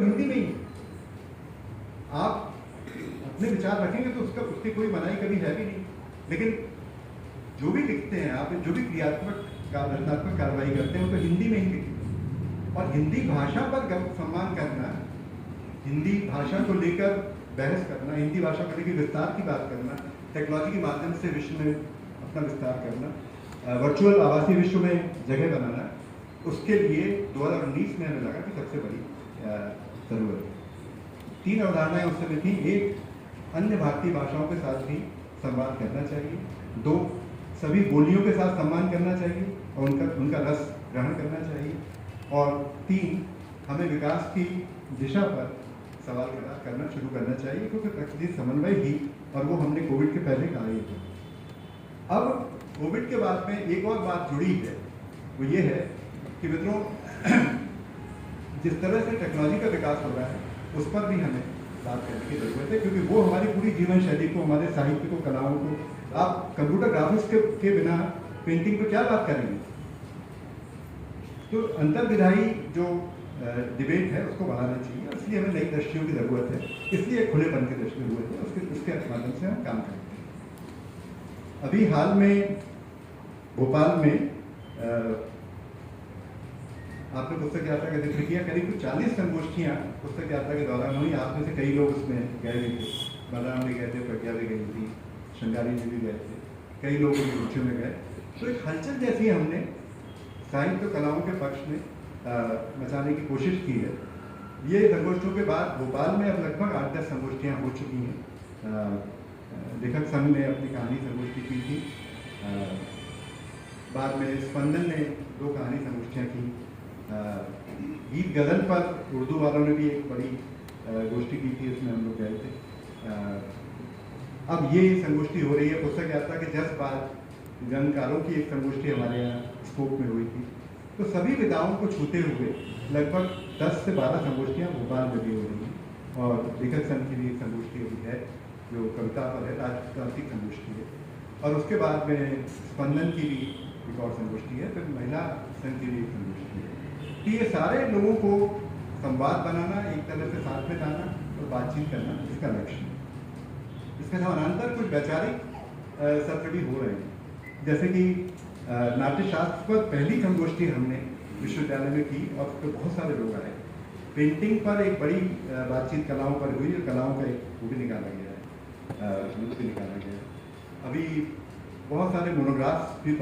हिंदी में ही आप अपने विचार रखेंगे तो उसकी कोई मनाही कभी है भी नहीं। लेकिन जो भी लिखते हैं आप, जो भी क्रियात्मक रचनात्मक कार्रवाई करते हैं वो तो हिंदी में ही लिखते। और हिंदी भाषा पर सम्मान करना, हिंदी भाषा को लेकर बहस करना, हिंदी भाषा को लेकर विस्तार की बात करना, टेक्नोलॉजी के माध्यम से विश्व में अपना विस्तार करना, वर्चुअल आवासीय विश्व में जगह बनाना, उसके लिए 2019 में हमें लगा कि सबसे बड़ी जरूरत है। 3 अवधारणाएं उस समय थी। 1, अन्य भारतीय भाषाओं के साथ भी संवाद करना चाहिए। 2, सभी बोलियों के साथ सम्मान करना चाहिए और उनका रस ग्रहण करना चाहिए। और 3, हमें विकास की दिशा पर सवाल करना शुरू करना चाहिए, क्योंकि प्रकृति समन्वय ही, और वो हमने कोविड के पहले कहा ही था। अब कोविड के बाद में एक और बात जुड़ी है, वो ये है कि मित्रों, जिस तरह से टेक्नोलॉजी का विकास हो रहा है उस पर भी हमें बात करने की जरूरत है, क्योंकि वो हमारी पूरी जीवन शैली को, हमारे साहित्य को, कलाओं को, आप कंप्यूटर ग्राफिक्स के बिना पेंटिंग पर क्या बात करेंगे। तो अंतर्विधायी जो डिबेट है उसको बढ़ाना चाहिए, इसलिए हमें नई दृष्टियों की जरूरत है, इसलिए खुलेपन की दृष्टि की जरूरत है, उसके माध्यम से हम काम करते हैं। अभी हाल में भोपाल में आपने पुस्तक यात्रा का जिक्र किया, करीब 40 संगोष्ठियाँ पुस्तक यात्रा के दौरान हुई। आप में से कई लोग उसमें गए भी थे, बलराम भी गए थे, प्रज्ञा भी गई थी, श्रृंगारी जी भी गए थे, कई लोग उन रुचियों में गए। तो एक हलचल जैसी हमने साहित्य कलाओं के पक्ष में मचाने की कोशिश की है। ये संगोष्ठियों के बाद भोपाल में अब लगभग 8-10 संगोष्ठियाँ हो चुकी हैं। लेखक संघ ने अपनी कहानी संगोष्ठी की थी, बाद में स्पंदन ने 2 कहानी संगोष्ठियाँ की, गीत गजल पर उर्दू वालों ने भी एक बड़ी गोष्ठी की थी, उसमें हम लोग गए थे। अब ये संगोष्ठी हो रही है पुस्तक यात्रा के जस्ट बाद गणकारों की एक संगोष्ठी हमारे यहाँ स्कोप में हुई थी। तो सभी विधाओं को छूते हुए लगभग 10 से 12 संगोष्ठियाँ भोपाल में भी हो रही हैं। और लेखक संघ की भी एक संगोष्ठी अभी है जो कविता पर है, राजतांत्रिक संगोष्ठी है। और उसके बाद में स्पंदन की भी एक और संगोष्ठी है, फिर महिला संघ की भी एक संगोष्ठी है। तो ये सारे लोगों को संवाद बनाना, एक तरह से साथ में लाना और बातचीत करना, इसका लक्ष्य है। इसके समानांतर कुछ वैचारिक सत्र भी हो रहे हैं, जैसे कि नाट्यशास्त्र पर पहली संगोष्ठी हमने विश्वविद्यालय में की और उस पर बहुत सारे लोग आए। पेंटिंग पर एक बड़ी बातचीत कलाओं पर हुई और कलाओं का एक वो भी निकाला गया है, भी निकाला गया है। अभी बहुत सारे मोनोग्राफ्स भी